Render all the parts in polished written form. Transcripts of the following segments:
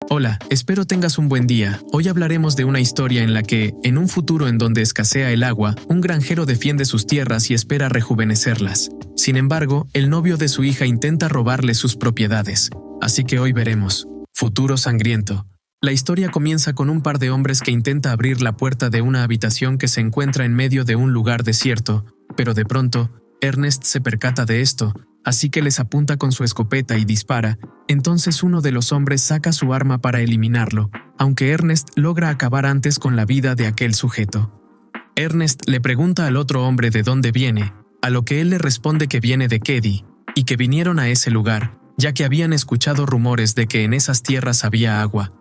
Hola, espero tengas un buen día. Hoy hablaremos de una historia en la que, en un futuro en donde escasea el agua, un granjero defiende sus tierras y espera rejuvenecerlas. Sin embargo, el novio de su hija intenta robarle sus propiedades. Así que hoy veremos. Futuro sangriento. La historia comienza con un par de hombres que intenta abrir la puerta de una habitación que se encuentra en medio de un lugar desierto, pero de pronto, Ernest se percata de esto, así que les apunta con su escopeta y dispara. Entonces uno de los hombres saca su arma para eliminarlo, aunque Ernest logra acabar antes con la vida de aquel sujeto. Ernest le pregunta al otro hombre de dónde viene, a lo que él le responde que viene de Keddy, y que vinieron a ese lugar, ya que habían escuchado rumores de que en esas tierras había agua.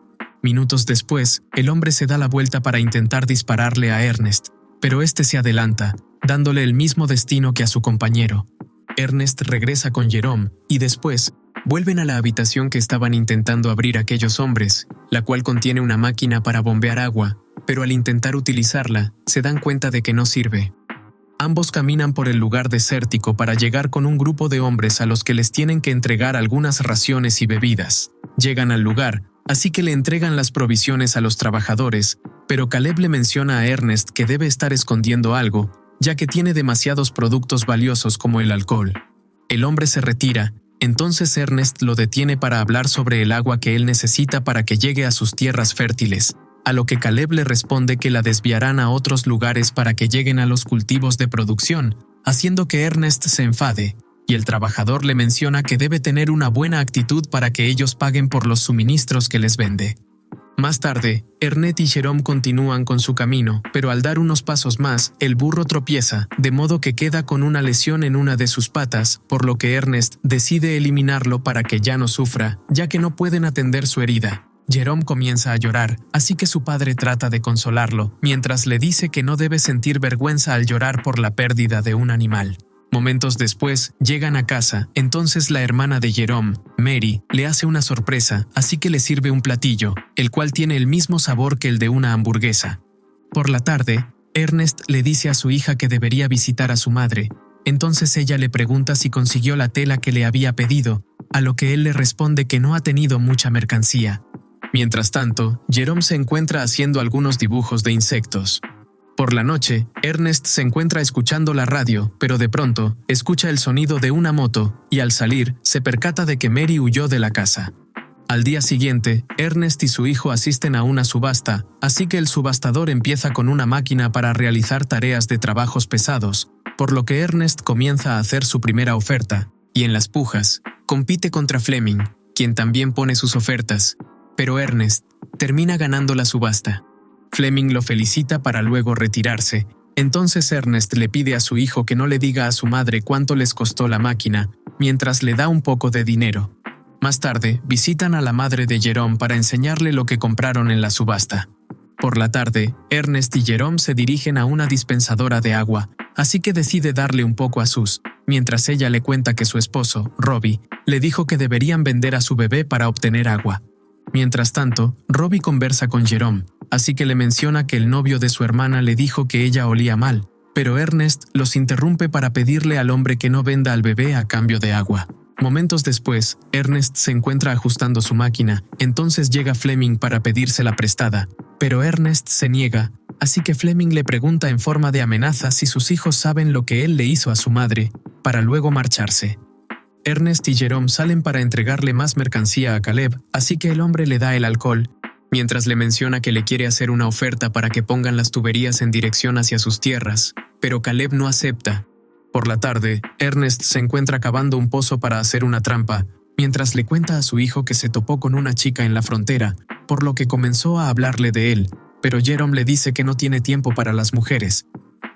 Minutos después, el hombre se da la vuelta para intentar dispararle a Ernest, pero este se adelanta, dándole el mismo destino que a su compañero. Ernest regresa con Jerome, y después, vuelven a la habitación que estaban intentando abrir aquellos hombres, la cual contiene una máquina para bombear agua, pero al intentar utilizarla, se dan cuenta de que no sirve. Ambos caminan por el lugar desértico para llegar con un grupo de hombres a los que les tienen que entregar algunas raciones y bebidas. Llegan al lugar, así que le entregan las provisiones a los trabajadores, pero Caleb le menciona a Ernest que debe estar escondiendo algo, ya que tiene demasiados productos valiosos como el alcohol. El hombre se retira, entonces Ernest lo detiene para hablar sobre el agua que él necesita para que llegue a sus tierras fértiles, a lo que Caleb le responde que la desviarán a otros lugares para que lleguen a los cultivos de producción, haciendo que Ernest se enfade, y el trabajador le menciona que debe tener una buena actitud para que ellos paguen por los suministros que les vende. Más tarde, Ernest y Jerome continúan con su camino, pero al dar unos pasos más, el burro tropieza, de modo que queda con una lesión en una de sus patas, por lo que Ernest decide eliminarlo para que ya no sufra, ya que no pueden atender su herida. Jerome comienza a llorar, así que su padre trata de consolarlo, mientras le dice que no debe sentir vergüenza al llorar por la pérdida de un animal. Momentos después, llegan a casa, entonces la hermana de Jerome, Mary, le hace una sorpresa, así que le sirve un platillo, el cual tiene el mismo sabor que el de una hamburguesa. Por la tarde, Ernest le dice a su hija que debería visitar a su madre, entonces ella le pregunta si consiguió la tela que le había pedido, a lo que él le responde que no ha tenido mucha mercancía. Mientras tanto, Jerome se encuentra haciendo algunos dibujos de insectos. Por la noche, Ernest se encuentra escuchando la radio, pero de pronto, escucha el sonido de una moto, y al salir, se percata de que Mary huyó de la casa. Al día siguiente, Ernest y su hijo asisten a una subasta, así que el subastador empieza con una máquina para realizar tareas de trabajos pesados, por lo que Ernest comienza a hacer su primera oferta, y en las pujas, compite contra Fleming, quien también pone sus ofertas, pero Ernest termina ganando la subasta. Fleming lo felicita para luego retirarse. Entonces Ernest le pide a su hijo que no le diga a su madre cuánto les costó la máquina, mientras le da un poco de dinero. Más tarde, visitan a la madre de Jerome para enseñarle lo que compraron en la subasta. Por la tarde, Ernest y Jerome se dirigen a una dispensadora de agua, así que decide darle un poco a Sus, mientras ella le cuenta que su esposo, Robbie, le dijo que deberían vender a su bebé para obtener agua. Mientras tanto, Robbie conversa con Jerome, así que le menciona que el novio de su hermana le dijo que ella olía mal, pero Ernest los interrumpe para pedirle al hombre que no venda al bebé a cambio de agua. Momentos después, Ernest se encuentra ajustando su máquina, entonces llega Fleming para pedírsela prestada, pero Ernest se niega, así que Fleming le pregunta en forma de amenaza si sus hijos saben lo que él le hizo a su madre, para luego marcharse. Ernest y Jerome salen para entregarle más mercancía a Caleb, así que el hombre le da el alcohol, mientras le menciona que le quiere hacer una oferta para que pongan las tuberías en dirección hacia sus tierras, pero Caleb no acepta. Por la tarde, Ernest se encuentra cavando un pozo para hacer una trampa, mientras le cuenta a su hijo que se topó con una chica en la frontera, por lo que comenzó a hablarle de él, pero Jerome le dice que no tiene tiempo para las mujeres.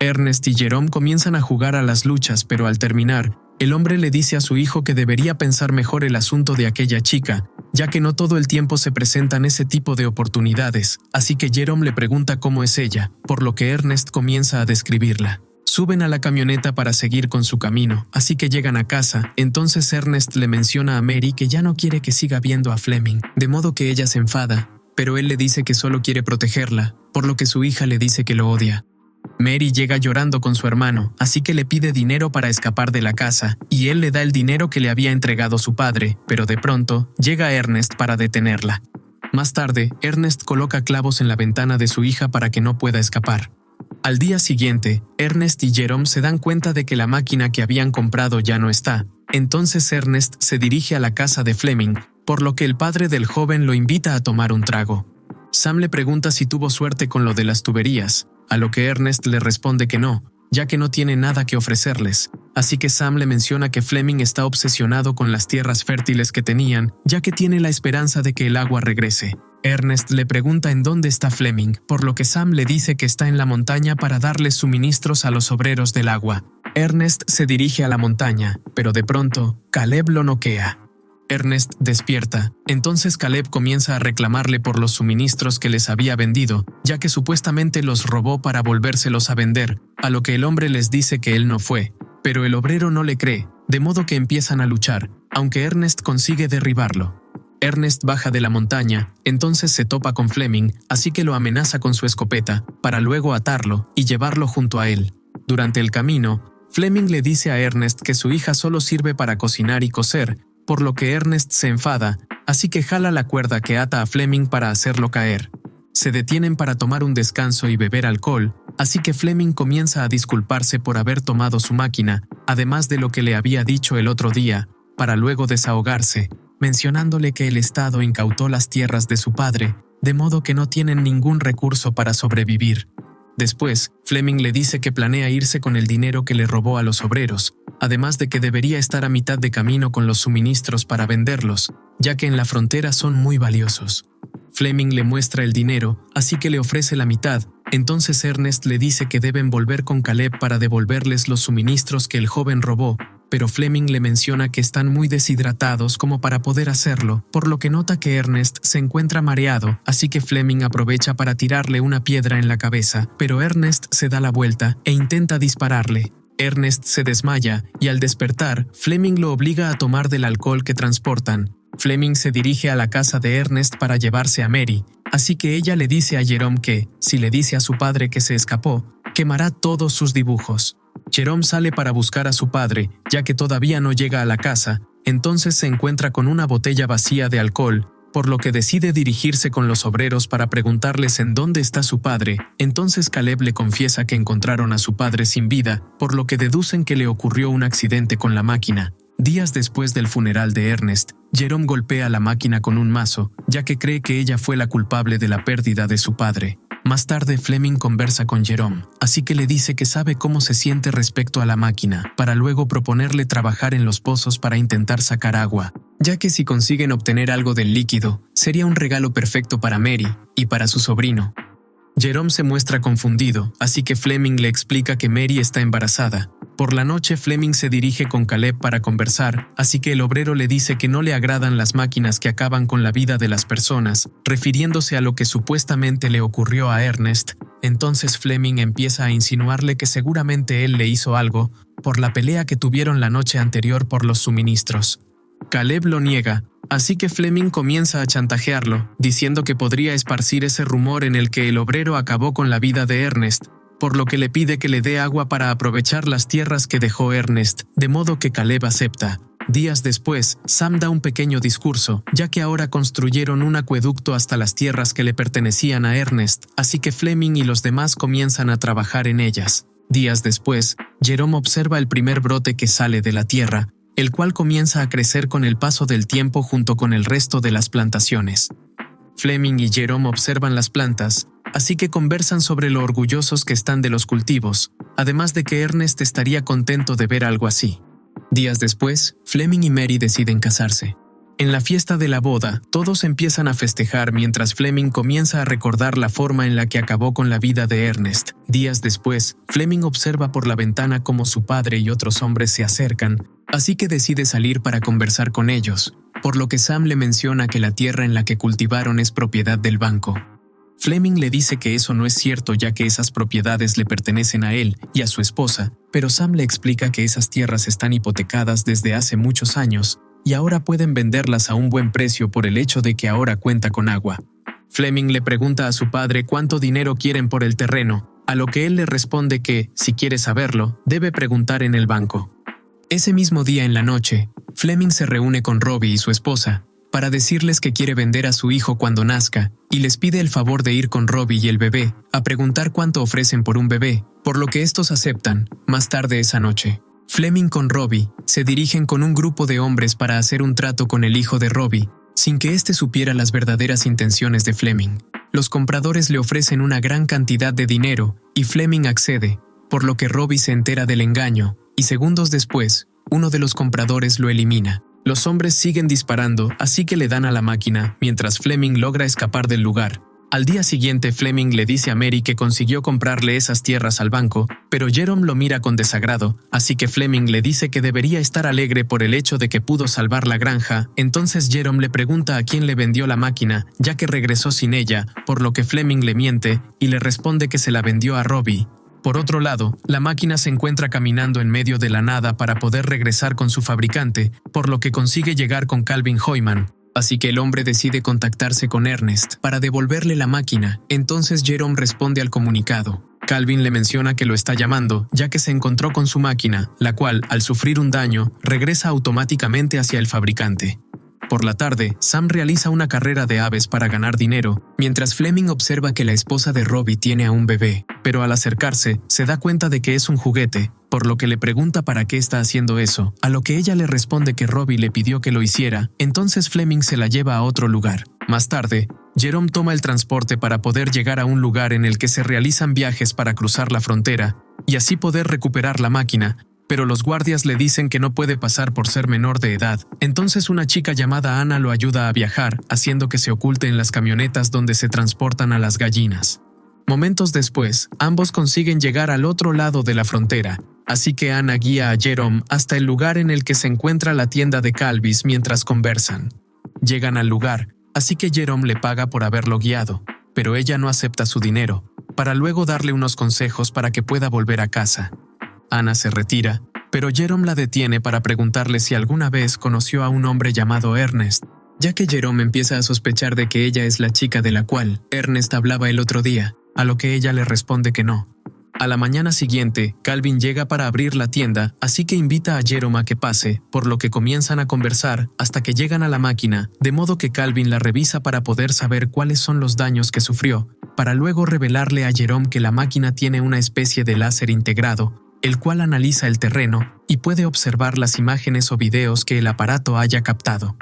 Ernest y Jerome comienzan a jugar a las luchas, pero al terminar, el hombre le dice a su hijo que debería pensar mejor el asunto de aquella chica, ya que no todo el tiempo se presentan ese tipo de oportunidades, así que Jerome le pregunta cómo es ella, por lo que Ernest comienza a describirla. Suben a la camioneta para seguir con su camino, así que llegan a casa, entonces Ernest le menciona a Mary que ya no quiere que siga viendo a Fleming, de modo que ella se enfada, pero él le dice que solo quiere protegerla, por lo que su hija le dice que lo odia. Mary llega llorando con su hermano, así que le pide dinero para escapar de la casa, y él le da el dinero que le había entregado su padre, pero de pronto llega Ernest para detenerla. Más tarde, Ernest coloca clavos en la ventana de su hija para que no pueda escapar. Al día siguiente, Ernest y Jerome se dan cuenta de que la máquina que habían comprado ya no está. Entonces Ernest se dirige a la casa de Fleming, por lo que el padre del joven lo invita a tomar un trago. Sam le pregunta si tuvo suerte con lo de las tuberías, a lo que Ernest le responde que no, ya que no tiene nada que ofrecerles. Así que Sam le menciona que Fleming está obsesionado con las tierras fértiles que tenían, ya que tiene la esperanza de que el agua regrese. Ernest le pregunta en dónde está Fleming, por lo que Sam le dice que está en la montaña para darles suministros a los obreros del agua. Ernest se dirige a la montaña, pero de pronto, Caleb lo noquea. Ernest despierta, entonces Caleb comienza a reclamarle por los suministros que les había vendido, ya que supuestamente los robó para volvérselos a vender, a lo que el hombre les dice que él no fue. Pero el obrero no le cree, de modo que empiezan a luchar, aunque Ernest consigue derribarlo. Ernest baja de la montaña, entonces se topa con Fleming, así que lo amenaza con su escopeta, para luego atarlo y llevarlo junto a él. Durante el camino, Fleming le dice a Ernest que su hija solo sirve para cocinar y coser, por lo que Ernest se enfada, así que jala la cuerda que ata a Fleming para hacerlo caer. Se detienen para tomar un descanso y beber alcohol, así que Fleming comienza a disculparse por haber tomado su máquina, además de lo que le había dicho el otro día, para luego desahogarse, mencionándole que el Estado incautó las tierras de su padre, de modo que no tienen ningún recurso para sobrevivir. Después, Fleming le dice que planea irse con el dinero que le robó a los obreros, además de que debería estar a mitad de camino con los suministros para venderlos, ya que en la frontera son muy valiosos. Fleming le muestra el dinero, así que le ofrece la mitad. Entonces Ernest le dice que deben volver con Caleb para devolverles los suministros que el joven robó, pero Fleming le menciona que están muy deshidratados como para poder hacerlo, por lo que nota que Ernest se encuentra mareado, así que Fleming aprovecha para tirarle una piedra en la cabeza, pero Ernest se da la vuelta e intenta dispararle. Ernest se desmaya y al despertar, Fleming lo obliga a tomar del alcohol que transportan. Fleming se dirige a la casa de Ernest para llevarse a Mary, así que ella le dice a Jerome que, si le dice a su padre que se escapó, quemará todos sus dibujos. Jerome sale para buscar a su padre, ya que todavía no llega a la casa, entonces se encuentra con una botella vacía de alcohol, por lo que decide dirigirse con los obreros para preguntarles en dónde está su padre. Entonces Caleb le confiesa que encontraron a su padre sin vida, por lo que deducen que le ocurrió un accidente con la máquina. Días después del funeral de Ernest, Jerome golpea la máquina con un mazo, ya que cree que ella fue la culpable de la pérdida de su padre. Más tarde Fleming conversa con Jerome, así que le dice que sabe cómo se siente respecto a la máquina, para luego proponerle trabajar en los pozos para intentar sacar agua, ya que si consiguen obtener algo del líquido, sería un regalo perfecto para Mary y para su sobrino. Jerome se muestra confundido, así que Fleming le explica que Mary está embarazada. Por la noche Fleming se dirige con Caleb para conversar, así que el obrero le dice que no le agradan las máquinas que acaban con la vida de las personas, refiriéndose a lo que supuestamente le ocurrió a Ernest. Entonces Fleming empieza a insinuarle que seguramente él le hizo algo, por la pelea que tuvieron la noche anterior por los suministros. Caleb lo niega, así que Fleming comienza a chantajearlo, diciendo que podría esparcir ese rumor en el que el obrero acabó con la vida de Ernest, por lo que le pide que le dé agua para aprovechar las tierras que dejó Ernest, de modo que Caleb acepta. Días después, Sam da un pequeño discurso, ya que ahora construyeron un acueducto hasta las tierras que le pertenecían a Ernest, así que Fleming y los demás comienzan a trabajar en ellas. Días después, Jerome observa el primer brote que sale de la tierra, el cual comienza a crecer con el paso del tiempo junto con el resto de las plantaciones. Fleming y Jerome observan las plantas, así que conversan sobre lo orgullosos que están de los cultivos, además de que Ernest estaría contento de ver algo así. Días después, Fleming y Mary deciden casarse. En la fiesta de la boda, todos empiezan a festejar mientras Fleming comienza a recordar la forma en la que acabó con la vida de Ernest. Días después, Fleming observa por la ventana cómo su padre y otros hombres se acercan, así que decide salir para conversar con ellos, por lo que Sam le menciona que la tierra en la que cultivaron es propiedad del banco. Fleming le dice que eso no es cierto ya que esas propiedades le pertenecen a él y a su esposa, pero Sam le explica que esas tierras están hipotecadas desde hace muchos años y ahora pueden venderlas a un buen precio por el hecho de que ahora cuenta con agua. Fleming le pregunta a su padre cuánto dinero quieren por el terreno, a lo que él le responde que, si quiere saberlo, debe preguntar en el banco. Ese mismo día en la noche, Fleming se reúne con Robbie y su esposa, para decirles que quiere vender a su hijo cuando nazca, y les pide el favor de ir con Robbie y el bebé a preguntar cuánto ofrecen por un bebé, por lo que estos aceptan. Más tarde esa noche, Fleming con Robbie se dirigen con un grupo de hombres para hacer un trato con el hijo de Robbie, sin que éste supiera las verdaderas intenciones de Fleming. Los compradores le ofrecen una gran cantidad de dinero, y Fleming accede, por lo que Robbie se entera del engaño, y segundos después, uno de los compradores lo elimina. Los hombres siguen disparando, así que le dan a la máquina, mientras Fleming logra escapar del lugar. Al día siguiente, Fleming le dice a Mary que consiguió comprarle esas tierras al banco, pero Jerome lo mira con desagrado, así que Fleming le dice que debería estar alegre por el hecho de que pudo salvar la granja. Entonces Jerome le pregunta a quién le vendió la máquina, ya que regresó sin ella, por lo que Fleming le miente y le responde que se la vendió a Robbie. Por otro lado, la máquina se encuentra caminando en medio de la nada para poder regresar con su fabricante, por lo que consigue llegar con Calvin Hoyman. Así que el hombre decide contactarse con Ernest para devolverle la máquina. Entonces Jerome responde al comunicado. Calvin le menciona que lo está llamando, ya que se encontró con su máquina, la cual, al sufrir un daño, regresa automáticamente hacia el fabricante. Por la tarde, Sam realiza una carrera de aves para ganar dinero, mientras Fleming observa que la esposa de Robbie tiene a un bebé, pero al acercarse, se da cuenta de que es un juguete, por lo que le pregunta para qué está haciendo eso, a lo que ella le responde que Robbie le pidió que lo hiciera. Entonces Fleming se la lleva a otro lugar. Más tarde, Jerome toma el transporte para poder llegar a un lugar en el que se realizan viajes para cruzar la frontera, y así poder recuperar la máquina, pero los guardias le dicen que no puede pasar por ser menor de edad. Entonces una chica llamada Ana lo ayuda a viajar, haciendo que se oculte en las camionetas donde se transportan a las gallinas. Momentos después, ambos consiguen llegar al otro lado de la frontera, así que Ana guía a Jerome hasta el lugar en el que se encuentra la tienda de Calvis mientras conversan. Llegan al lugar, así que Jerome le paga por haberlo guiado, pero ella no acepta su dinero, para luego darle unos consejos para que pueda volver a casa. Ana se retira, pero Jerome la detiene para preguntarle si alguna vez conoció a un hombre llamado Ernest, ya que Jerome empieza a sospechar de que ella es la chica de la cual Ernest hablaba el otro día, a lo que ella le responde que no. A la mañana siguiente, Calvin llega para abrir la tienda, así que invita a Jerome a que pase, por lo que comienzan a conversar hasta que llegan a la máquina, de modo que Calvin la revisa para poder saber cuáles son los daños que sufrió, para luego revelarle a Jerome que la máquina tiene una especie de láser integrado, el cual analiza el terreno y puede observar las imágenes o videos que el aparato haya captado.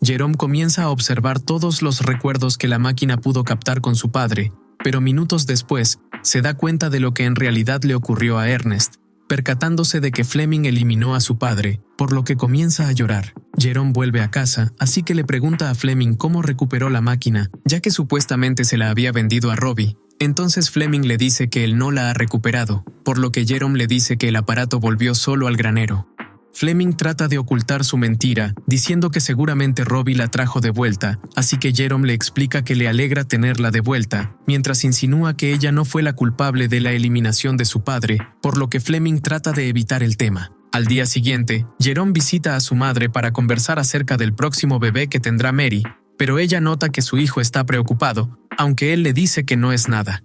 Jerome comienza a observar todos los recuerdos que la máquina pudo captar con su padre, pero minutos después se da cuenta de lo que en realidad le ocurrió a Ernest, percatándose de que Fleming eliminó a su padre, por lo que comienza a llorar. Jerome vuelve a casa, así que le pregunta a Fleming cómo recuperó la máquina, ya que supuestamente se la había vendido a Robbie. Entonces Fleming le dice que él no la ha recuperado, por lo que Jerome le dice que el aparato volvió solo al granero. Fleming trata de ocultar su mentira, diciendo que seguramente Robbie la trajo de vuelta, así que Jerome le explica que le alegra tenerla de vuelta, mientras insinúa que ella no fue la culpable de la eliminación de su padre, por lo que Fleming trata de evitar el tema. Al día siguiente, Jerome visita a su madre para conversar acerca del próximo bebé que tendrá Mary, pero ella nota que su hijo está preocupado, aunque él le dice que no es nada.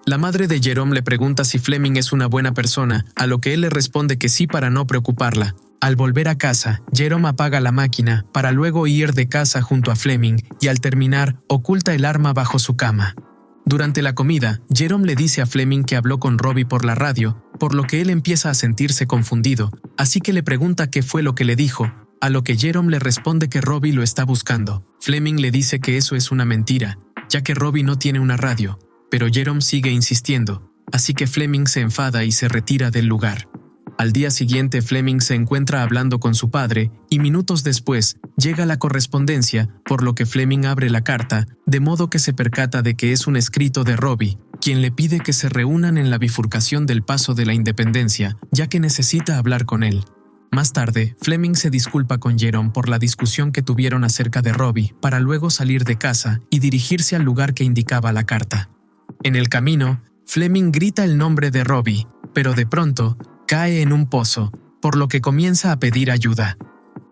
La madre de Jerome le pregunta si Fleming es una buena persona, a lo que él le responde que sí para no preocuparla. Al volver a casa, Jerome apaga la máquina para luego ir de casa junto a Fleming y al terminar, oculta el arma bajo su cama. Durante la comida, Jerome le dice a Fleming que habló con Robbie por la radio, por lo que él empieza a sentirse confundido, así que le pregunta qué fue lo que le dijo, a lo que Jerome le responde que Robbie lo está buscando. Fleming le dice que eso es una mentira, ya que Robbie no tiene una radio, pero Jerome sigue insistiendo, así que Fleming se enfada y se retira del lugar. Al día siguiente Fleming se encuentra hablando con su padre y minutos después llega la correspondencia, por lo que Fleming abre la carta, de modo que se percata de que es un escrito de Robbie, quien le pide que se reúnan en la bifurcación del Paso de la Independencia, ya que necesita hablar con él. Más tarde, Fleming se disculpa con Jerome por la discusión que tuvieron acerca de Robbie, para luego salir de casa y dirigirse al lugar que indicaba la carta. En el camino, Fleming grita el nombre de Robbie, pero de pronto cae en un pozo, por lo que comienza a pedir ayuda.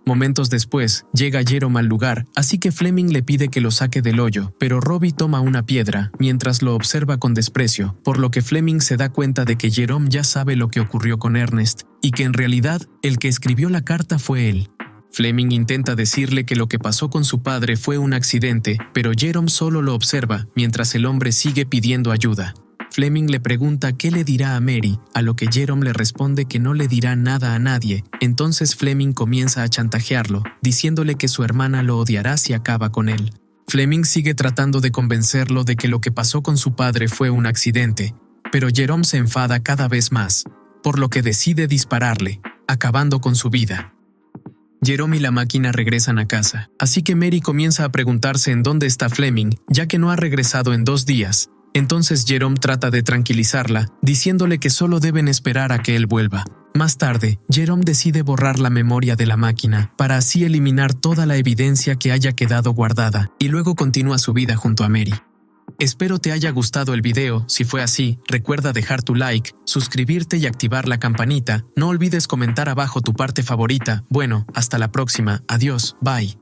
Momentos después, llega Jerome al lugar, así que Fleming le pide que lo saque del hoyo, pero Robbie toma una piedra mientras lo observa con desprecio, por lo que Fleming se da cuenta de que Jerome ya sabe lo que ocurrió con Ernest, y que en realidad el que escribió la carta fue él. Fleming intenta decirle que lo que pasó con su padre fue un accidente, pero Jerome solo lo observa mientras el hombre sigue pidiendo ayuda. Fleming le pregunta qué le dirá a Mary, a lo que Jerome le responde que no le dirá nada a nadie. Entonces Fleming comienza a chantajearlo, diciéndole que su hermana lo odiará si acaba con él. Fleming sigue tratando de convencerlo de que lo que pasó con su padre fue un accidente, pero Jerome se enfada cada vez más, por lo que decide dispararle, acabando con su vida. Jerome y la máquina regresan a casa, así que Mary comienza a preguntarse en dónde está Fleming, ya que no ha regresado en 2 días. Entonces Jerome trata de tranquilizarla, diciéndole que solo deben esperar a que él vuelva. Más tarde, Jerome decide borrar la memoria de la máquina, para así eliminar toda la evidencia que haya quedado guardada, y luego continúa su vida junto a Mary. Espero te haya gustado el video. Si fue así, recuerda dejar tu like, suscribirte y activar la campanita. No olvides comentar abajo tu parte favorita. Bueno, hasta la próxima. Adiós, bye.